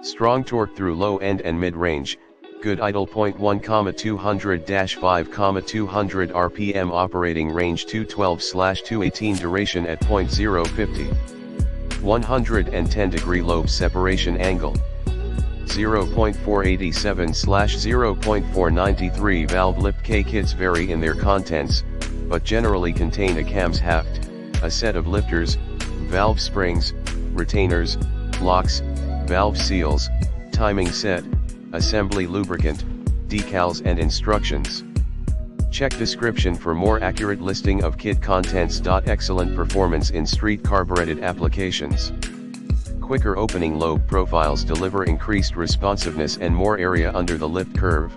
Strong torque through low end and mid-range, good idle point 1,200-5,200 RPM, operating range 212/218, duration at 0.050. 110 degree lobe separation angle. 0.487/0.493 valve lip. K kits vary in their contents, but generally contain a camshaft, a set of lifters, valve springs, retainers, locks, valve seals, timing set, assembly lubricant, decals and instructions. Check description for more accurate listing of kit contents. Excellent performance in street carbureted applications. Quicker opening lobe profiles deliver increased responsiveness and more area under the lift curve.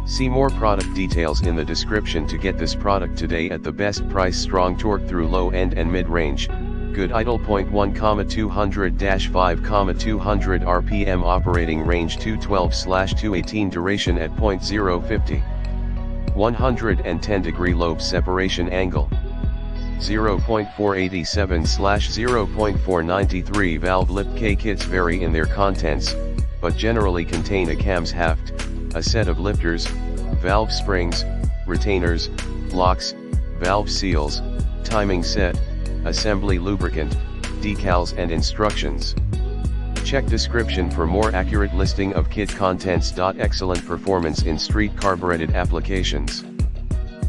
See more product details in the description to get this product today at the best price. Strong torque through low end and mid-range, good idle point 1,200-5,200 RPM, operating range 212/218, duration at 0.050. 110 degree lobe separation angle. 0.487/0.493 valve lip. K kits vary in their contents, but generally contain a camshaft, a set of lifters, valve springs, retainers, locks, valve seals, timing set, assembly lubricant, decals and instructions. Check description for more accurate listing of kit contents. Excellent performance in street carbureted applications.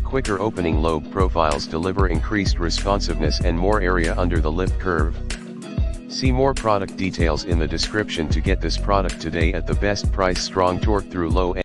Quicker opening lobe profiles deliver increased responsiveness and more area under the lift curve. See more product details in the description to get this product today at the best price. Strong torque through low end.